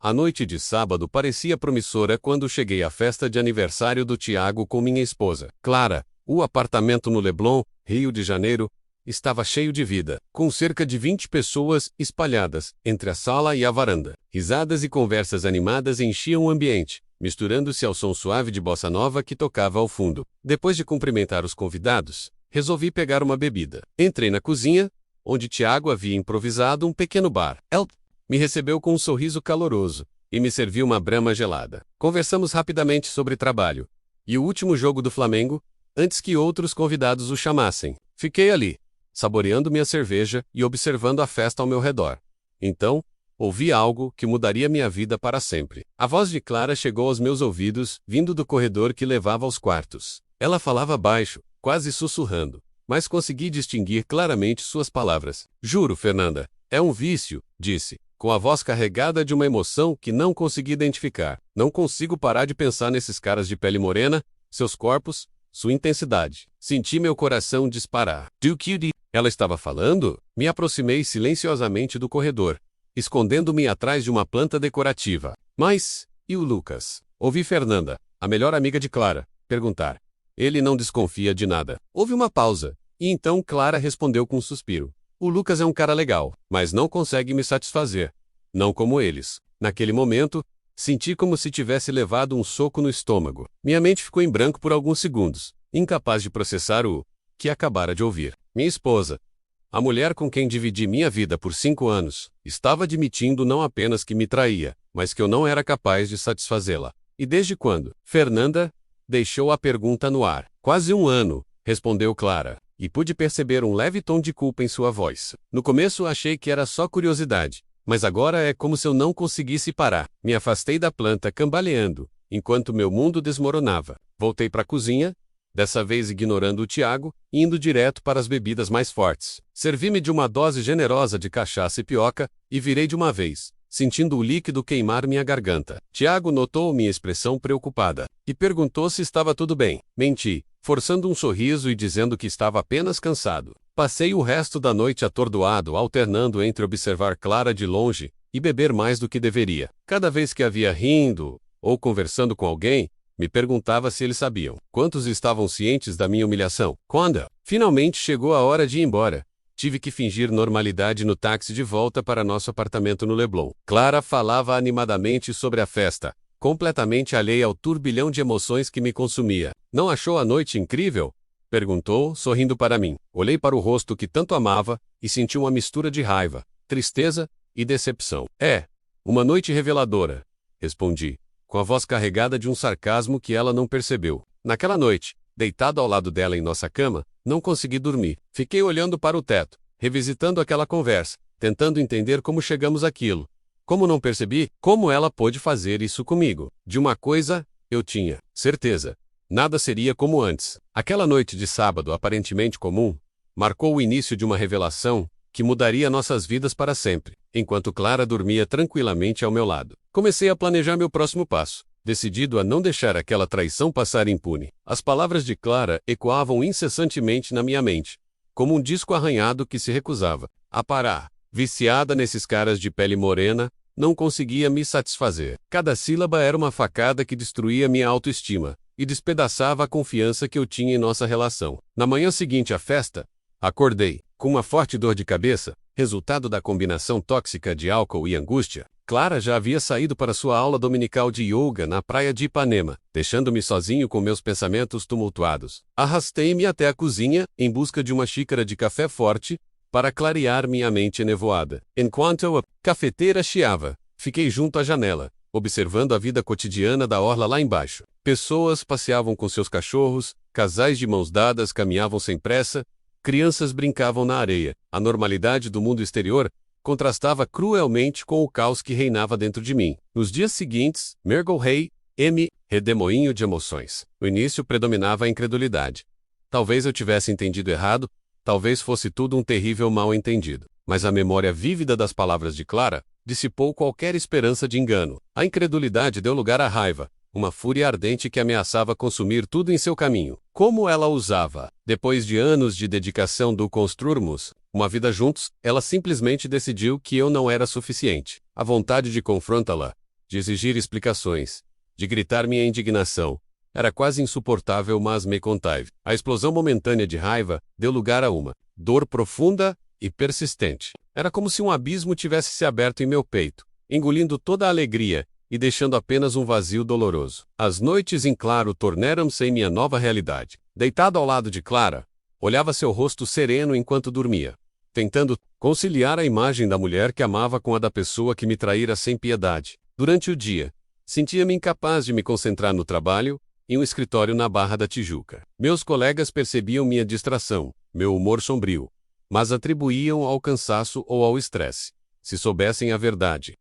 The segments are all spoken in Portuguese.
A noite de sábado parecia promissora quando cheguei à festa de aniversário do Tiago com minha esposa, Clara. O apartamento no Leblon, Rio de Janeiro, estava cheio de vida, com cerca de 20 pessoas espalhadas entre a sala e a varanda. Risadas e conversas animadas enchiam o ambiente, misturando-se ao som suave de bossa nova que tocava ao fundo. Depois de cumprimentar os convidados, resolvi pegar uma bebida. Entrei na cozinha, onde Tiago havia improvisado um pequeno bar. Ele me recebeu com um sorriso caloroso e me serviu uma brama gelada. Conversamos rapidamente sobre trabalho e o último jogo do Flamengo, antes que outros convidados o chamassem. Fiquei ali, saboreando minha cerveja e observando a festa ao meu redor. Então, ouvi algo que mudaria minha vida para sempre. A voz de Clara chegou aos meus ouvidos, vindo do corredor que levava aos quartos. Ela falava baixo, quase sussurrando, mas consegui distinguir claramente suas palavras. Juro, Fernanda, é um vício, disse, com a voz carregada de uma emoção que não consegui identificar. Não consigo parar de pensar nesses caras de pele morena, seus corpos, sua intensidade. Senti meu coração disparar. Duke, ela estava falando? Me aproximei silenciosamente do corredor, escondendo-me atrás de uma planta decorativa. Mas, e o Lucas? Ouvi Fernanda, a melhor amiga de Clara, perguntar. Ele não desconfia de nada. Houve uma pausa, e então Clara respondeu com um suspiro. O Lucas é um cara legal, mas não consegue me satisfazer. Não como eles. Naquele momento, senti como se tivesse levado um soco no estômago. Minha mente ficou em branco por alguns segundos, incapaz de processar o que acabara de ouvir. Minha esposa, a mulher com quem dividi minha vida por 5 anos, estava admitindo não apenas que me traía, mas que eu não era capaz de satisfazê-la. E desde quando? Fernanda deixou a pergunta no ar. Quase 1 ano, respondeu Clara, e pude perceber um leve tom de culpa em sua voz. No começo achei que era só curiosidade, mas agora é como se eu não conseguisse parar. Me afastei da planta cambaleando, enquanto meu mundo desmoronava. Voltei para a cozinha, dessa vez ignorando o Tiago, e indo direto para as bebidas mais fortes. Servi-me de uma dose generosa de cachaça e pioca, e virei de uma vez, sentindo o líquido queimar minha garganta. Tiago notou minha expressão preocupada, e perguntou se estava tudo bem. Menti, forçando um sorriso e dizendo que estava apenas cansado. Passei o resto da noite atordoado, alternando entre observar Clara de longe e beber mais do que deveria. Cada vez que a via rindo ou conversando com alguém, me perguntava se eles sabiam. Quantos estavam cientes da minha humilhação? Quando finalmente chegou a hora de ir embora, tive que fingir normalidade no táxi de volta para nosso apartamento no Leblon. Clara falava animadamente sobre a festa, completamente alheia ao turbilhão de emoções que me consumia. Não achou a noite incrível? Perguntou, sorrindo para mim. Olhei para o rosto que tanto amava e senti uma mistura de raiva, tristeza e decepção. É, uma noite reveladora, respondi, com a voz carregada de um sarcasmo que ela não percebeu. Naquela noite, deitado ao lado dela em nossa cama, não consegui dormir. Fiquei olhando para o teto, revisitando aquela conversa, tentando entender como chegamos àquilo. Como não percebi, como ela pôde fazer isso comigo? De uma coisa, eu tinha certeza. Nada seria como antes. Aquela noite de sábado aparentemente comum, marcou o início de uma revelação que mudaria nossas vidas para sempre. Enquanto Clara dormia tranquilamente ao meu lado, comecei a planejar meu próximo passo, decidido a não deixar aquela traição passar impune. As palavras de Clara ecoavam incessantemente na minha mente, como um disco arranhado que se recusava a parar. Viciada nesses caras de pele morena, não conseguia me satisfazer. Cada sílaba era uma facada que destruía minha autoestima e despedaçava a confiança que eu tinha em nossa relação. Na manhã seguinte à festa, acordei com uma forte dor de cabeça, resultado da combinação tóxica de álcool e angústia. Clara já havia saído para sua aula dominical de yoga na praia de Ipanema, deixando-me sozinho com meus pensamentos tumultuados. Arrastei-me até a cozinha, em busca de uma xícara de café forte, para clarear minha mente enevoada. Enquanto a cafeteira chiava, fiquei junto à janela, observando a vida cotidiana da orla lá embaixo. Pessoas passeavam com seus cachorros, casais de mãos dadas caminhavam sem pressa, crianças brincavam na areia. A normalidade do mundo exterior contrastava cruelmente com o caos que reinava dentro de mim. Nos dias seguintes, mergulhei, redemoinho de emoções. No início predominava a incredulidade. Talvez eu tivesse entendido errado, talvez fosse tudo um terrível mal-entendido. Mas a memória vívida das palavras de Clara dissipou qualquer esperança de engano. A incredulidade deu lugar à raiva, uma fúria ardente que ameaçava consumir tudo em seu caminho. Como ela usava? Depois de anos de dedicação do construirmos uma vida juntos, ela simplesmente decidiu que eu não era suficiente. A vontade de confrontá-la de exigir explicações, de gritar minha indignação. Era quase insuportável, mas me conteve. A explosão momentânea de raiva deu lugar a uma dor profunda e persistente. Era como se um abismo tivesse se aberto em meu peito, engolindo toda a alegria e deixando apenas um vazio doloroso. As noites em claro tornaram-se em minha nova realidade. Deitado ao lado de Clara, olhava seu rosto sereno enquanto dormia, tentando conciliar a imagem da mulher que amava com a da pessoa que me traíra sem piedade. Durante o dia, sentia-me incapaz de me concentrar no trabalho, em um escritório na Barra da Tijuca. Meus colegas percebiam minha distração, meu humor sombrio, mas atribuíam ao cansaço ou ao estresse. Se soubessem a verdade.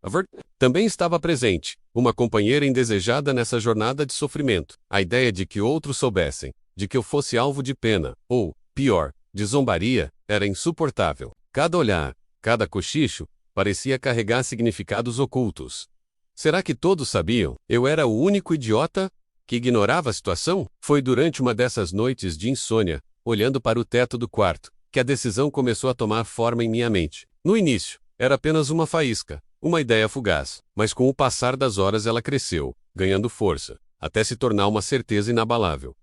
Também estava presente, uma companheira indesejada nessa jornada de sofrimento. A ideia de que outros soubessem, de que eu fosse alvo de pena, ou, pior, de zombaria, era insuportável. Cada olhar, cada cochicho, parecia carregar significados ocultos. Será que todos sabiam? Eu era o único idiota que ignorava a situação? Foi durante uma dessas noites de insônia, olhando para o teto do quarto, que a decisão começou a tomar forma em minha mente. No início, era apenas uma faísca, uma ideia fugaz, mas com o passar das horas ela cresceu, ganhando força, até se tornar uma certeza inabalável.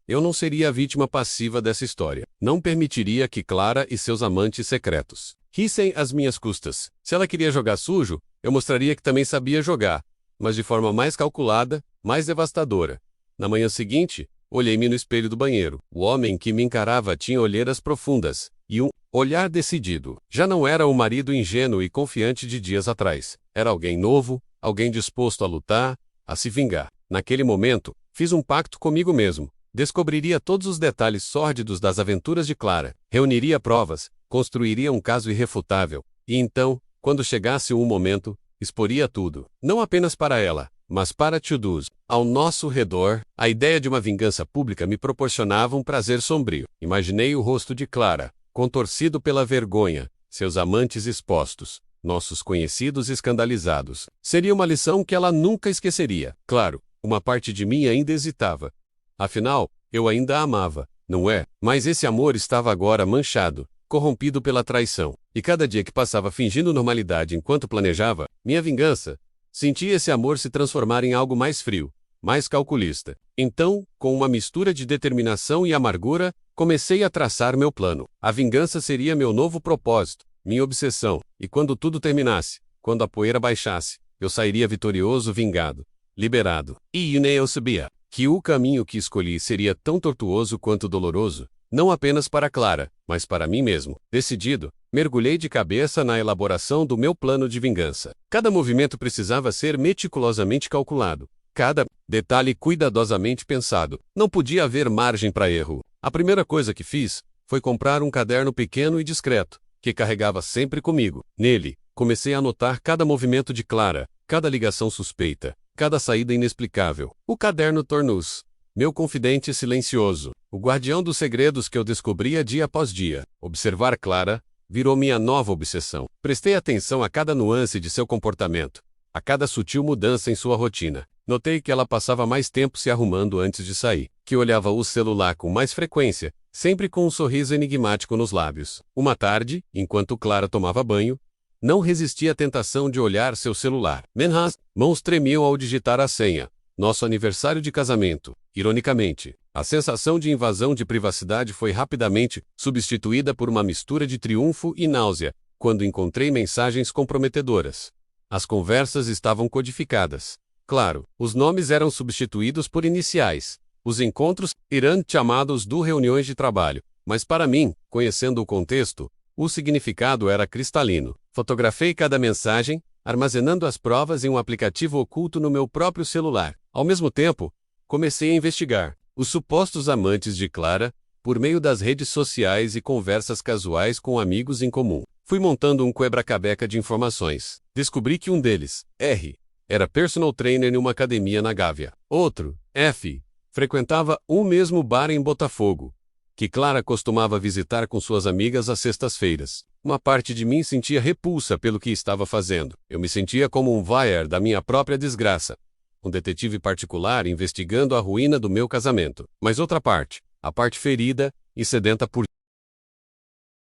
Eu não seria a vítima passiva dessa história. Não permitiria que Clara e seus amantes secretos rissem às minhas custas. Se ela queria jogar sujo, eu mostraria que também sabia jogar, mas de forma mais calculada, mais devastadora. Na manhã seguinte, olhei-me no espelho do banheiro. O homem que me encarava tinha olheiras profundas e um olhar decidido. Já não era o marido ingênuo e confiante de dias atrás. Era alguém novo, alguém disposto a lutar, a se vingar. Naquele momento, fiz um pacto comigo mesmo. Descobriria todos os detalhes sórdidos das aventuras de Clara, reuniria provas, construiria um caso irrefutável, e então, quando chegasse o momento, exporia tudo. Não apenas para ela, mas para todos. Ao nosso redor, a ideia de uma vingança pública me proporcionava um prazer sombrio. Imaginei o rosto de Clara, contorcido pela vergonha, seus amantes expostos, nossos conhecidos escandalizados. Seria uma lição que ela nunca esqueceria. Claro, uma parte de mim ainda hesitava. Afinal, eu ainda a amava, não é? Mas esse amor estava agora manchado, corrompido pela traição. E cada dia que passava fingindo normalidade enquanto planejava minha vingança, sentia esse amor se transformar em algo mais frio, mais calculista. Então, com uma mistura de determinação e amargura, comecei a traçar meu plano. A vingança seria meu novo propósito, minha obsessão, e quando tudo terminasse, quando a poeira baixasse, eu sairia vitorioso, vingado, liberado. E eu sabia que o caminho que escolhi seria tão tortuoso quanto doloroso, não apenas para Clara, mas para mim mesmo. Decidido, mergulhei de cabeça na elaboração do meu plano de vingança. Cada movimento precisava ser meticulosamente calculado, cada detalhe cuidadosamente pensado. Não podia haver margem para erro. A primeira coisa que fiz foi comprar um caderno pequeno e discreto, que carregava sempre comigo. Nele, comecei a anotar cada movimento de Clara, cada ligação suspeita, cada saída inexplicável. O caderno tornou-se meu confidente silencioso, o guardião dos segredos que eu descobria dia após dia. Observar Clara virou minha nova obsessão. Prestei atenção a cada nuance de seu comportamento, a cada sutil mudança em sua rotina. Notei que ela passava mais tempo se arrumando antes de sair, que olhava o celular com mais frequência, sempre com um sorriso enigmático nos lábios. Uma tarde, enquanto Clara tomava banho, não resisti à tentação de olhar seu celular. Minhas mãos tremiam ao digitar a senha. Nosso aniversário de casamento. Ironicamente, a sensação de invasão de privacidade foi rapidamente substituída por uma mistura de triunfo e náusea, quando encontrei mensagens comprometedoras. As conversas estavam codificadas. Claro, os nomes eram substituídos por iniciais. Os encontros eram chamados de reuniões de trabalho. Mas para mim, conhecendo o contexto, o significado era cristalino. Fotografei cada mensagem, armazenando as provas em um aplicativo oculto no meu próprio celular. Ao mesmo tempo, comecei a investigar os supostos amantes de Clara, por meio das redes sociais e conversas casuais com amigos em comum. Fui montando um quebra-cabeça de informações. Descobri que um deles, R, era personal trainer em uma academia na Gávea. Outro, F, frequentava um mesmo bar em Botafogo, que Clara costumava visitar com suas amigas às sextas-feiras. Uma parte de mim sentia repulsa pelo que estava fazendo. Eu me sentia como um voyeur da minha própria desgraça, um detetive particular investigando a ruína do meu casamento. Mas outra parte, a parte ferida e sedenta por...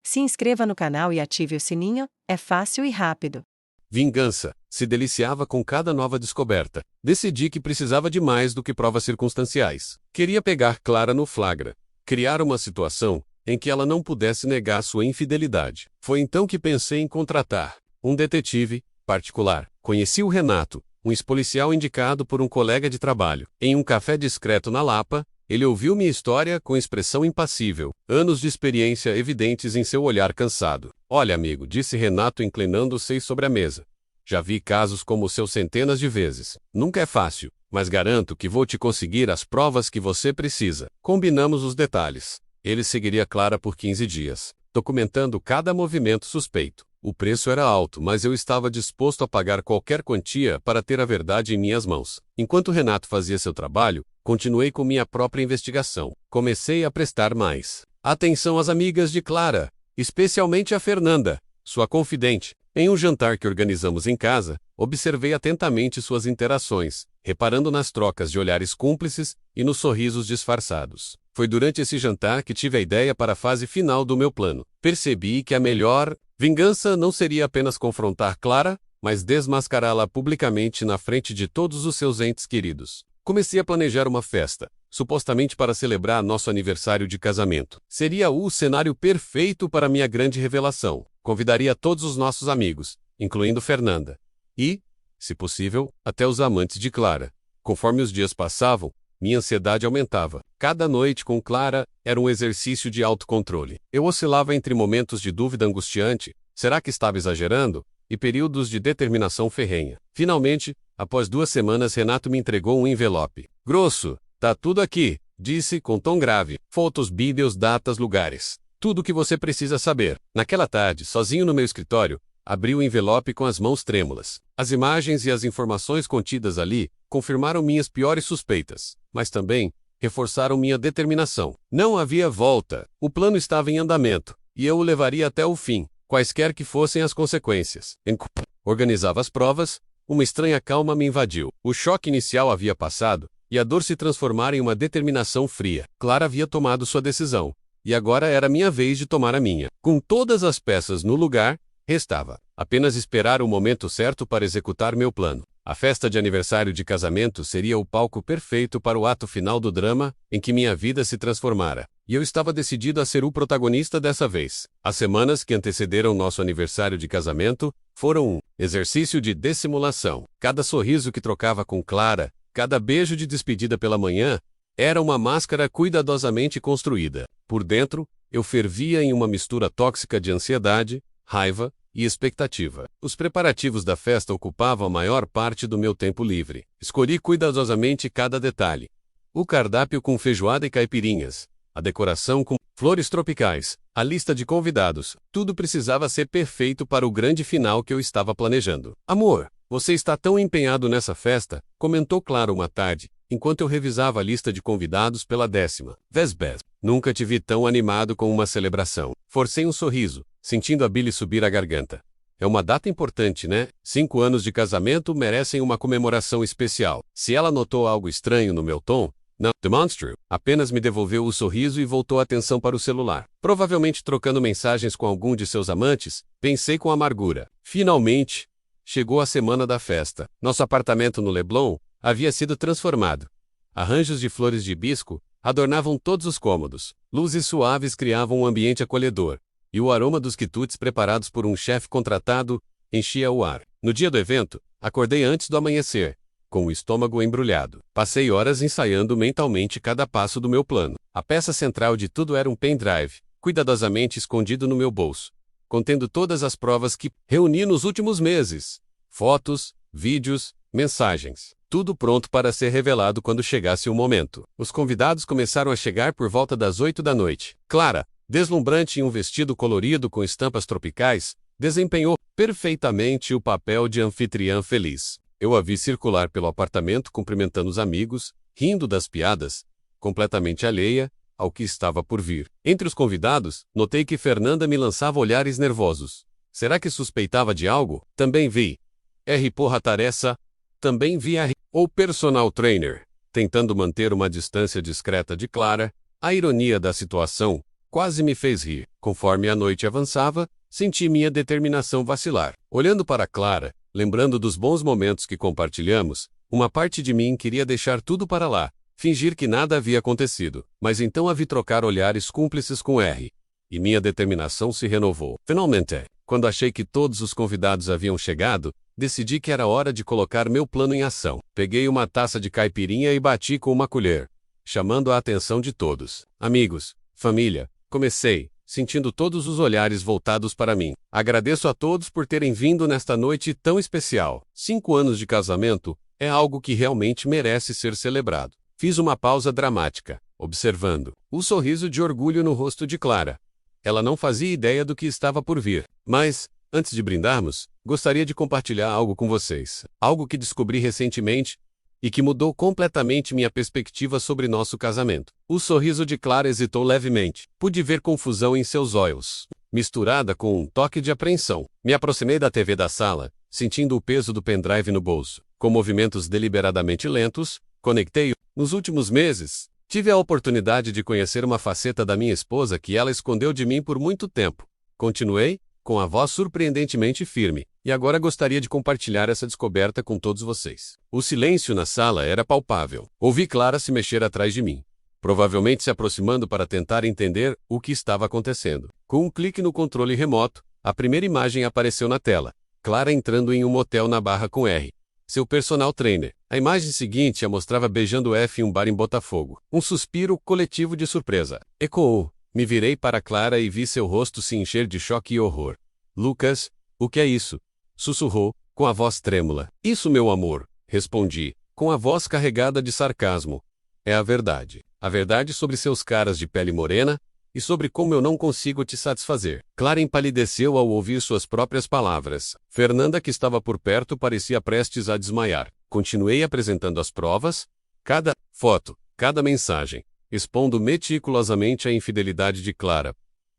Se inscreva no canal e ative o sininho, é fácil e rápido. vingança, se deliciava com cada nova descoberta. Decidi que precisava de mais do que provas circunstanciais. Queria pegar Clara no flagra, criar uma situação em que ela não pudesse negar sua infidelidade. Foi então que pensei em contratar um detetive particular. Conheci o Renato, um ex-policial indicado por um colega de trabalho. Em um café discreto na Lapa, ele ouviu minha história com expressão impassível, anos de experiência evidentes em seu olhar cansado. Olha, amigo, disse Renato inclinando-se sobre a mesa. Já vi casos como o seu centenas de vezes. Nunca é fácil, mas garanto que vou te conseguir as provas que você precisa. Combinamos os detalhes. Ele seguiria Clara por 15 dias, documentando cada movimento suspeito. O preço era alto, mas eu estava disposto a pagar qualquer quantia para ter a verdade em minhas mãos. Enquanto Renato fazia seu trabalho, continuei com minha própria investigação. Comecei a prestar mais atenção às amigas de Clara, especialmente a Fernanda, sua confidente. Em um jantar que organizamos em casa, observei atentamente suas interações, reparando nas trocas de olhares cúmplices e nos sorrisos disfarçados. Foi durante esse jantar que tive a ideia para a fase final do meu plano. Percebi que a melhor vingança não seria apenas confrontar Clara, mas desmascará-la publicamente na frente de todos os seus entes queridos. Comecei a planejar uma festa, supostamente para celebrar nosso aniversário de casamento. Seria o cenário perfeito para minha grande revelação. Convidaria todos os nossos amigos, incluindo Fernanda. E, se possível, até os amantes de Clara. Conforme os dias passavam, minha ansiedade aumentava. Cada noite com Clara era um exercício de autocontrole. Eu oscilava entre momentos de dúvida angustiante, será que estava exagerando? E períodos de determinação ferrenha. Finalmente, após 2 semanas, Renato me entregou um envelope. Grosso, tá tudo aqui, disse com tom grave. Fotos, vídeos, datas, lugares. Tudo o que você precisa saber. Naquela tarde, sozinho no meu escritório, abri o envelope com as mãos trêmulas. As imagens e as informações contidas ali confirmaram minhas piores suspeitas, mas também reforçaram minha determinação. Não havia volta. O plano estava em andamento, e eu o levaria até o fim, quaisquer que fossem as consequências. Enquanto organizava as provas, uma estranha calma me invadiu. O choque inicial havia passado, e a dor se transformara em uma determinação fria. Clara havia tomado sua decisão, e agora era minha vez de tomar a minha. Com todas as peças no lugar, restava apenas esperar o momento certo para executar meu plano. A festa de aniversário de casamento seria o palco perfeito para o ato final do drama em que minha vida se transformara. E eu estava decidido a ser o protagonista dessa vez. As semanas que antecederam nosso aniversário de casamento foram um exercício de dissimulação. Cada sorriso que trocava com Clara, cada beijo de despedida pela manhã, era uma máscara cuidadosamente construída. Por dentro, eu fervia em uma mistura tóxica de ansiedade, raiva e expectativa. Os preparativos da festa ocupavam a maior parte do meu tempo livre. Escolhi cuidadosamente cada detalhe. O cardápio com feijoada e caipirinhas, a decoração com flores tropicais, a lista de convidados, tudo precisava ser perfeito para o grande final que eu estava planejando. Amor, você está tão empenhado nessa festa, comentou Clara uma tarde, enquanto eu revisava a lista de convidados pela 10ª vez. Nunca te vi tão animado com uma celebração. Forcei um sorriso, sentindo a bile subir à garganta. É uma data importante, né? 5 anos de casamento merecem uma comemoração especial. Se ela notou algo estranho no meu tom, não demonstrou. Apenas me devolveu o sorriso e voltou a atenção para o celular. Provavelmente trocando mensagens com algum de seus amantes, pensei com amargura. Finalmente, chegou a semana da festa. Nosso apartamento no Leblon havia sido transformado. Arranjos de flores de hibisco adornavam todos os cômodos. Luzes suaves criavam um ambiente acolhedor, e o aroma dos quitutes preparados por um chefe contratado enchia o ar. No dia do evento, acordei antes do amanhecer, com o estômago embrulhado. Passei horas ensaiando mentalmente cada passo do meu plano. A peça central de tudo era um pendrive, cuidadosamente escondido no meu bolso, contendo todas as provas que reuni nos últimos meses. Fotos, vídeos, mensagens. Tudo pronto para ser revelado quando chegasse o momento. Os convidados começaram a chegar por volta das 8 da noite. Clara, deslumbrante em um vestido colorido com estampas tropicais, desempenhou perfeitamente o papel de anfitriã feliz. Eu a vi circular pelo apartamento cumprimentando os amigos, rindo das piadas, completamente alheia ao que estava por vir. Entre os convidados, notei que Fernanda me lançava olhares nervosos. Será que suspeitava de algo? Também vi R. Porra Tarefa. Também vi o personal trainer, tentando manter uma distância discreta de Clara. A ironia da situação quase me fez rir. Conforme a noite avançava, senti minha determinação vacilar. Olhando para Clara, Lembrando dos bons momentos que compartilhamos, uma parte de mim queria deixar tudo para lá, fingir que nada havia acontecido, mas então a vi trocar olhares cúmplices com R. E minha determinação se renovou. Finalmente, quando achei que todos os convidados haviam chegado, decidi que era hora de colocar meu plano em ação. Peguei uma taça de caipirinha e bati com uma colher, chamando a atenção de todos. Amigos, família, comecei, sentindo todos os olhares voltados para mim. Agradeço a todos por terem vindo nesta noite tão especial. 5 anos de casamento é algo que realmente merece ser celebrado. Fiz uma pausa dramática, observando o sorriso de orgulho no rosto de Clara. Ela não fazia ideia do que estava por vir. Mas, antes de brindarmos, gostaria de compartilhar algo com vocês. Algo que descobri recentemente e que mudou completamente minha perspectiva sobre nosso casamento. O sorriso de Clara hesitou levemente. Pude ver confusão em seus olhos, misturada com um toque de apreensão. Me aproximei da TV da sala, sentindo o peso do pendrive no bolso. Com movimentos deliberadamente lentos, conectei-o. Nos últimos meses, tive a oportunidade de conhecer uma faceta da minha esposa que ela escondeu de mim por muito tempo. Continuei, com a voz surpreendentemente firme, e agora gostaria de compartilhar essa descoberta com todos vocês. O silêncio na sala era palpável. Ouvi Clara se mexer atrás de mim, provavelmente se aproximando para tentar entender o que estava acontecendo. Com um clique no controle remoto, a primeira imagem apareceu na tela. Clara entrando em um motel na Barra com R. Seu personal trainer. A imagem seguinte a mostrava beijando F em um bar em Botafogo. Um suspiro coletivo de surpresa ecoou. Me virei para Clara e vi seu rosto se encher de choque e horror. Lucas, o que é isso? Sussurrou, com a voz trêmula. Isso, meu amor, respondi, com a voz carregada de sarcasmo. É a verdade. A verdade sobre seus caras de pele morena e sobre como eu não consigo te satisfazer. Clara empalideceu ao ouvir suas próprias palavras. Fernanda, que estava por perto, parecia prestes a desmaiar. Continuei apresentando as provas, cada foto, cada mensagem, expondo meticulosamente a infidelidade de Clara,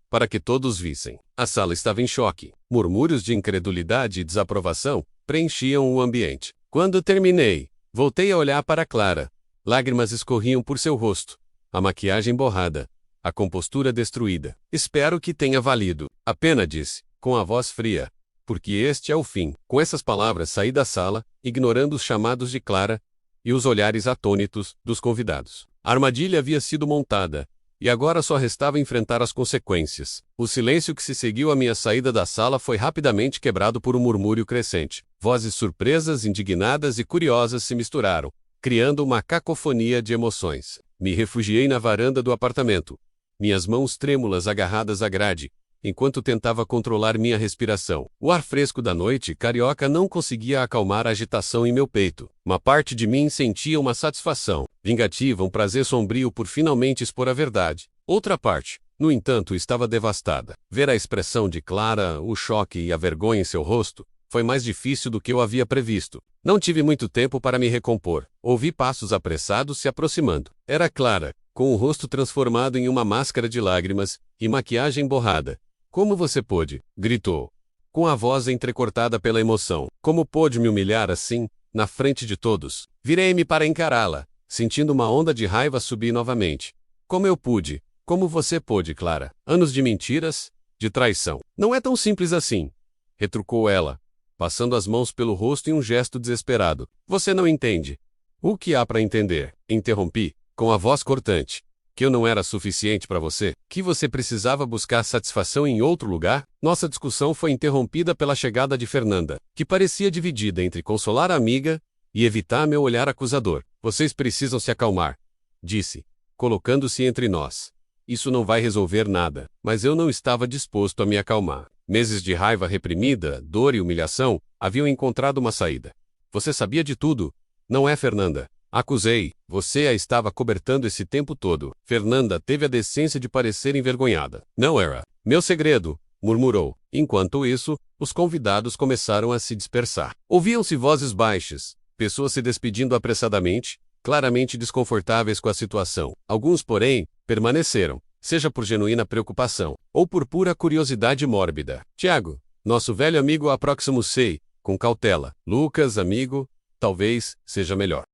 para que todos vissem. A sala estava em choque. Murmúrios de incredulidade e desaprovação preenchiam o ambiente. Quando terminei, voltei a olhar para Clara. Lágrimas escorriam por seu rosto. A maquiagem borrada. A compostura destruída. Espero que tenha valido a pena, disse, com a voz fria. Porque este é o fim. Com essas palavras saí da sala, ignorando os chamados de Clara e os olhares atônitos dos convidados. A armadilha havia sido montada, e agora só restava enfrentar as consequências. O silêncio que se seguiu à minha saída da sala foi rapidamente quebrado por um murmúrio crescente. Vozes surpresas, indignadas e curiosas se misturaram, criando uma cacofonia de emoções. Me refugiei na varanda do apartamento, minhas mãos trêmulas agarradas à grade, enquanto tentava controlar minha respiração. O ar fresco da noite carioca não conseguia acalmar a agitação em meu peito. Uma parte de mim sentia uma satisfação vingativa, um prazer sombrio por finalmente expor a verdade. Outra parte, no entanto, estava devastada. Ver a expressão de Clara, o choque e a vergonha em seu rosto, foi mais difícil do que eu havia previsto. Não tive muito tempo para me recompor. Ouvi passos apressados se aproximando. Era Clara, com o rosto transformado em uma máscara de lágrimas e maquiagem borrada. Como você pôde? Gritou, com a voz entrecortada pela emoção. Como pôde me humilhar assim, na frente de todos? Virei-me para encará-la, sentindo uma onda de raiva subir novamente. Como eu pude? Como você pôde, Clara? Anos de mentiras, de traição. Não é tão simples assim, retrucou ela, passando as mãos pelo rosto em um gesto desesperado. Você não entende. O que há para entender? Interrompi, com a voz cortante. Que eu não era suficiente para você? Que você precisava buscar satisfação em outro lugar? Nossa discussão foi interrompida pela chegada de Fernanda, que parecia dividida entre consolar a amiga e evitar meu olhar acusador. Vocês precisam se acalmar, disse, colocando-se entre nós. Isso não vai resolver nada. Mas eu não estava disposto a me acalmar. Meses de raiva reprimida, dor e humilhação haviam encontrado uma saída. Você sabia de tudo, não é, Fernanda? Acusei. Você a estava cobertando esse tempo todo. Fernanda teve a decência de parecer envergonhada. Não era meu segredo, murmurou. Enquanto isso, os convidados começaram a se dispersar. Ouviam-se vozes baixas, pessoas se despedindo apressadamente, claramente desconfortáveis com a situação. Alguns, porém, permaneceram, seja por genuína preocupação, ou por pura curiosidade mórbida. Tiago, nosso velho amigo, aproximou-se, com cautela. Lucas, amigo, talvez seja melhor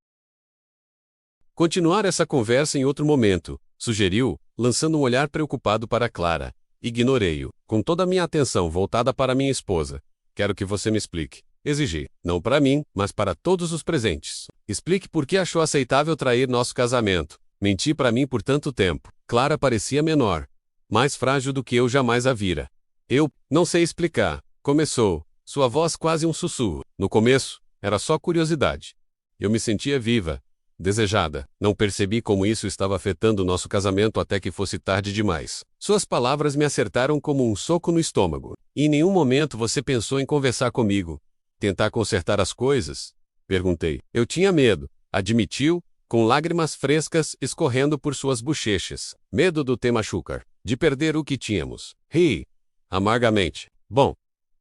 continuar essa conversa em outro momento, sugeriu, lançando um olhar preocupado para Clara. Ignorei-o, com toda a minha atenção voltada para minha esposa. Quero que você me explique. Exigi. Não para mim, mas para todos os presentes. Explique por que achou aceitável trair nosso casamento. Menti para mim por tanto tempo. Clara parecia menor, mais frágil do que eu jamais a vira. Eu, não sei explicar. Começou. Sua voz quase um sussurro. No começo, era só curiosidade. Eu me sentia viva, desejada. Não percebi como isso estava afetando nosso casamento até que fosse tarde demais. Suas palavras me acertaram como um soco no estômago. E em nenhum momento você pensou em conversar comigo? Tentar consertar as coisas? Perguntei. Eu tinha medo, admitiu, com lágrimas frescas escorrendo por suas bochechas. Medo do te machucar, de perder o que tínhamos. Ri, amargamente. Bom,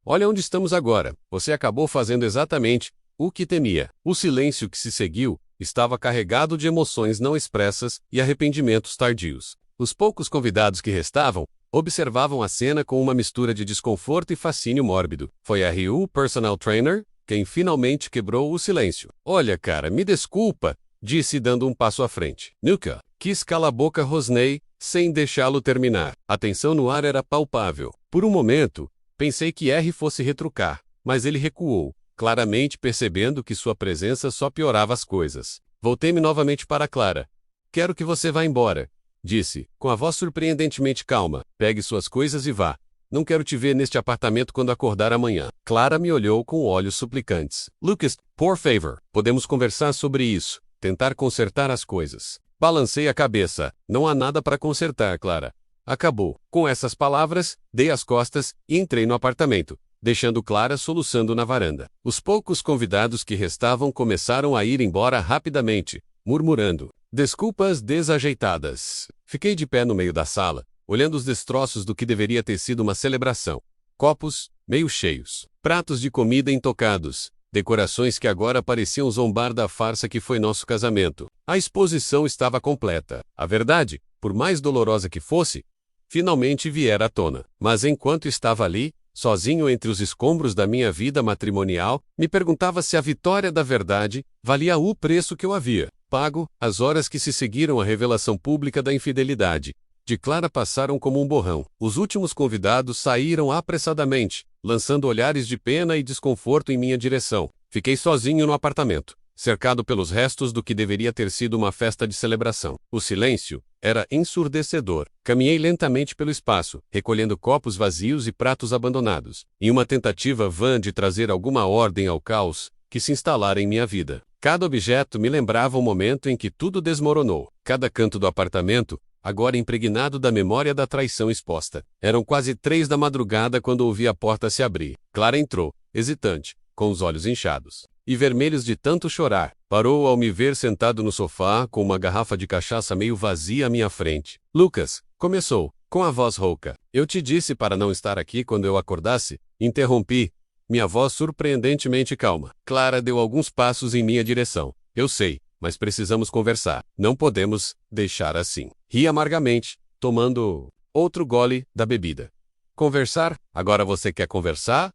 olha onde estamos agora. Você acabou fazendo exatamente o que temia. O silêncio que se seguiu estava carregado de emoções não expressas e arrependimentos tardios. Os poucos convidados que restavam observavam a cena com uma mistura de desconforto e fascínio mórbido. Foi a Ryu, personal trainer, quem finalmente quebrou o silêncio. Olha, cara, me desculpa, disse dando um passo à frente. Nunca quis calar a boca Rosnei, sem deixá-lo terminar. A tensão no ar era palpável. Por um momento, pensei que R fosse retrucar, mas ele recuou, claramente percebendo que sua presença só piorava as coisas. Voltei-me novamente para Clara. Quero que você vá embora, disse, com a voz surpreendentemente calma. Pegue suas coisas e vá. Não quero te ver neste apartamento quando acordar amanhã. Clara me olhou com olhos suplicantes. Lucas, por favor, podemos conversar sobre isso, tentar consertar as coisas. Balancei a cabeça. Não há nada para consertar, Clara. Acabou. Com essas palavras, dei as costas e entrei no apartamento, deixando Clara soluçando na varanda. Os poucos convidados que restavam começaram a ir embora rapidamente, murmurando desculpas desajeitadas. Fiquei de pé no meio da sala, olhando os destroços do que deveria ter sido uma celebração. Copos, meio cheios, pratos de comida intocados, decorações que agora pareciam zombar da farsa que foi nosso casamento. A exposição estava completa. A verdade, por mais dolorosa que fosse, finalmente viera à tona. Mas enquanto estava ali, sozinho entre os escombros da minha vida matrimonial, me perguntava se a vitória da verdade valia o preço que eu havia pago. As horas que se seguiram à revelação pública da infidelidade de Clara passaram como um borrão. Os últimos convidados saíram apressadamente, lançando olhares de pena e desconforto em minha direção. Fiquei sozinho no apartamento, cercado pelos restos do que deveria ter sido uma festa de celebração. O silêncio era ensurdecedor. Caminhei lentamente pelo espaço, recolhendo copos vazios e pratos abandonados, em uma tentativa vã de trazer alguma ordem ao caos que se instalara em minha vida. Cada objeto me lembrava o momento em que tudo desmoronou. Cada canto do apartamento, agora impregnado da memória da traição exposta. Eram quase 3 da madrugada quando ouvi a porta se abrir. Clara entrou, hesitante, com os olhos inchados e vermelhos de tanto chorar. Parou ao me ver sentado no sofá, com uma garrafa de cachaça meio vazia à minha frente. Lucas, começou, com a voz rouca. Eu te disse para não estar aqui quando eu acordasse? Interrompi, minha voz surpreendentemente calma. Clara deu alguns passos em minha direção. Eu sei, mas precisamos conversar. Não podemos deixar assim. Ri amargamente, tomando outro gole da bebida. Conversar? Agora você quer conversar?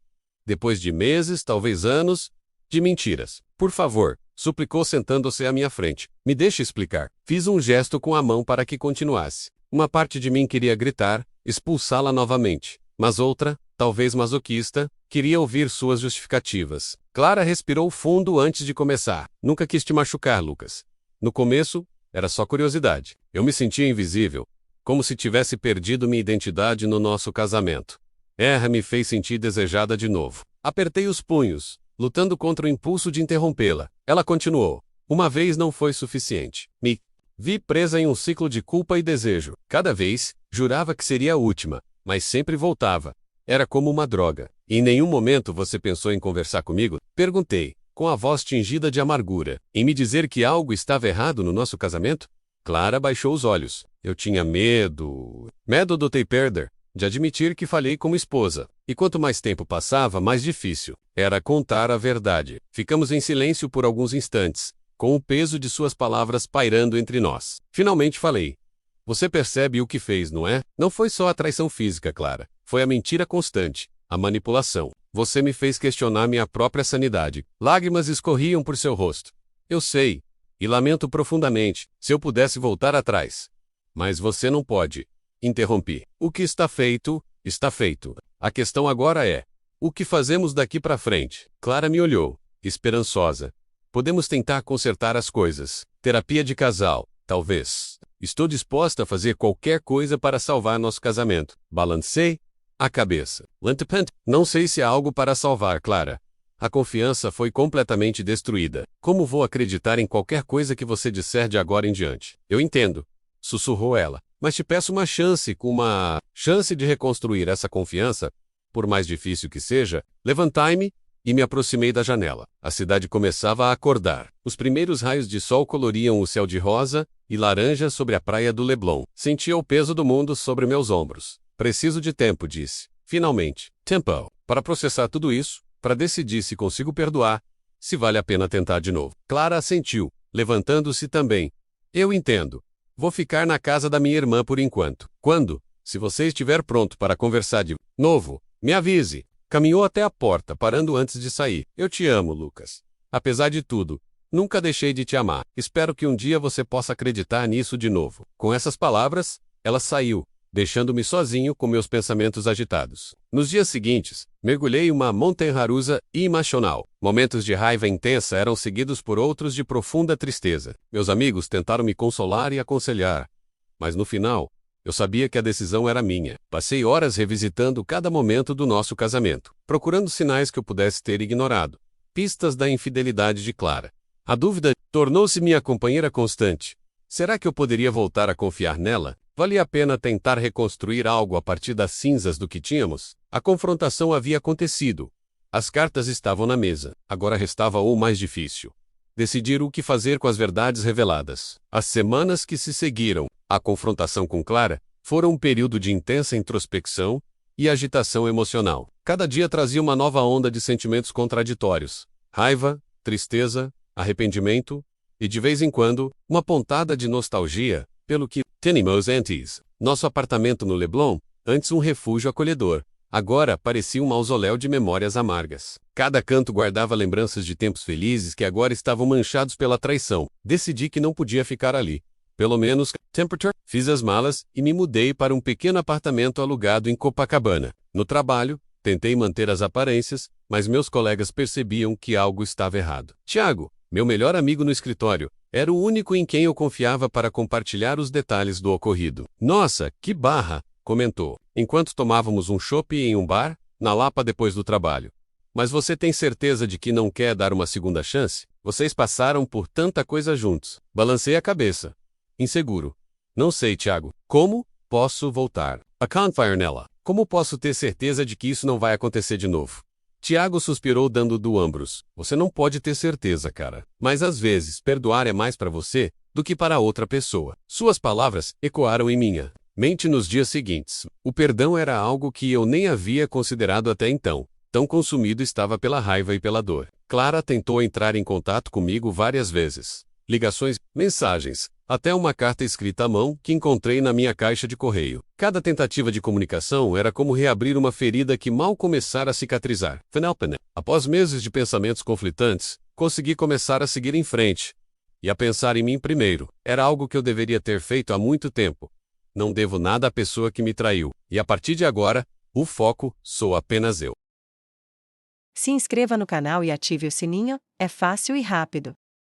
Depois de meses, talvez anos, de mentiras. Por favor, suplicou sentando-se à minha frente. Me deixe explicar. Fiz um gesto com a mão para que continuasse. Uma parte de mim queria gritar, expulsá-la novamente. Mas outra, talvez masoquista, queria ouvir suas justificativas. Clara respirou fundo antes de começar. Nunca quis te machucar, Lucas. No começo, era só curiosidade. Eu me sentia invisível, como se tivesse perdido minha identidade no nosso casamento. Erra me fez sentir desejada de novo. Apertei os punhos, lutando contra o impulso de interrompê-la. Ela continuou. Uma vez não foi suficiente. Me vi presa em um ciclo de culpa e desejo. Cada vez, jurava que seria a última, mas sempre voltava. Era como uma droga. Em nenhum momento você pensou em conversar comigo? Perguntei, com a voz tingida de amargura. Em me dizer que algo estava errado no nosso casamento? Clara baixou os olhos. Eu tinha medo. Medo do te perder, de admitir que falhei como esposa. E quanto mais tempo passava, mais difícil era contar a verdade. Ficamos em silêncio por alguns instantes, com o peso de suas palavras pairando entre nós. Finalmente falei. Você percebe o que fez, não é? Não foi só a traição física, Clara. Foi a mentira constante, a manipulação. Você me fez questionar minha própria sanidade. Lágrimas escorriam por seu rosto. Eu sei, e lamento profundamente, se eu pudesse voltar atrás. Mas você não pode. Interrompi. O que está feito, está feito. A questão agora é, O que fazemos daqui para frente? Clara me olhou, esperançosa. Podemos tentar consertar as coisas. Terapia de casal, talvez. Estou disposta a fazer qualquer coisa para salvar nosso casamento. Balancei a cabeça. Não sei se há algo para salvar, Clara. A confiança foi completamente destruída. Como vou acreditar em qualquer coisa que você disser de agora em diante? Eu entendo, sussurrou ela. Mas te peço uma chance de reconstruir essa confiança, por mais difícil que seja. Levantei-me e me aproximei da janela. A cidade começava a acordar. Os primeiros raios de sol coloriam o céu de rosa e laranja sobre a praia do Leblon. Sentia o peso do mundo sobre meus ombros. Preciso de tempo, disse. Finalmente. Tempo. Para processar tudo isso, para decidir se consigo perdoar, se vale a pena tentar de novo. Clara assentiu, levantando-se também. Eu entendo. Vou ficar na casa da minha irmã por enquanto. Quando, se você estiver pronto para conversar de novo, me avise. Caminhou até a porta, parando antes de sair. Eu te amo, Lucas. Apesar de tudo, nunca deixei de te amar. Espero que um dia você possa acreditar nisso de novo. Com essas palavras, ela saiu, deixando-me sozinho com meus pensamentos agitados. Nos dias seguintes, mergulhei em uma montanha russa emocional. Momentos de raiva intensa eram seguidos por outros de profunda tristeza. Meus amigos tentaram me consolar e aconselhar, mas no final, eu sabia que a decisão era minha. Passei horas revisitando cada momento do nosso casamento, procurando sinais que eu pudesse ter ignorado. Pistas da infidelidade de Clara. A dúvida tornou-se minha companheira constante. Será que eu poderia voltar a confiar nela? Valia a pena tentar reconstruir algo a partir das cinzas do que tínhamos? A confrontação havia acontecido. As cartas estavam na mesa. Agora restava o mais difícil: decidir o que fazer com as verdades reveladas. As semanas que se seguiram, a confrontação com Clara, foram um período de intensa introspecção e agitação emocional. Cada dia trazia uma nova onda de sentimentos contraditórios: raiva, tristeza, arrependimento e, de vez em quando, uma pontada de nostalgia pelo que tínhamos antes. Nosso apartamento no Leblon, antes um refúgio acolhedor, agora parecia um mausoléu de memórias amargas. Cada canto guardava lembranças de tempos felizes que agora estavam manchados pela traição. Decidi que não podia ficar ali. Pelo menos, fiz as malas e me mudei para um pequeno apartamento alugado em Copacabana. No trabalho, tentei manter as aparências, mas meus colegas percebiam que algo estava errado. Tiago, meu melhor amigo no escritório, era o único em quem eu confiava para compartilhar os detalhes do ocorrido. Nossa, que barra! Comentou, enquanto tomávamos um chopp em um bar, na Lapa depois do trabalho. Mas você tem certeza de que não quer dar uma segunda chance? Vocês passaram por tanta coisa juntos. Balancei a cabeça, inseguro. Não sei, Tiago. Como posso voltar a confiar nela? Como posso ter certeza de que isso não vai acontecer de novo? Tiago suspirou dando do ombros. Você não pode ter certeza, cara. Mas às vezes, perdoar é mais para você do que para outra pessoa. Suas palavras ecoaram em minha mente nos dias seguintes. O perdão era algo que eu nem havia considerado até então. Tão consumido estava pela raiva e pela dor. Clara tentou entrar em contato comigo várias vezes. Ligações, mensagens, até uma carta escrita à mão que encontrei na minha caixa de correio. Cada tentativa de comunicação era como reabrir uma ferida que mal começara a cicatrizar. Após meses de pensamentos conflitantes, consegui começar a seguir em frente e a pensar em mim primeiro. Era algo que eu deveria ter feito há muito tempo. Não devo nada à pessoa que me traiu, e a partir de agora, o foco sou apenas eu. Se inscreva no canal e ative o sininho, é fácil e rápido.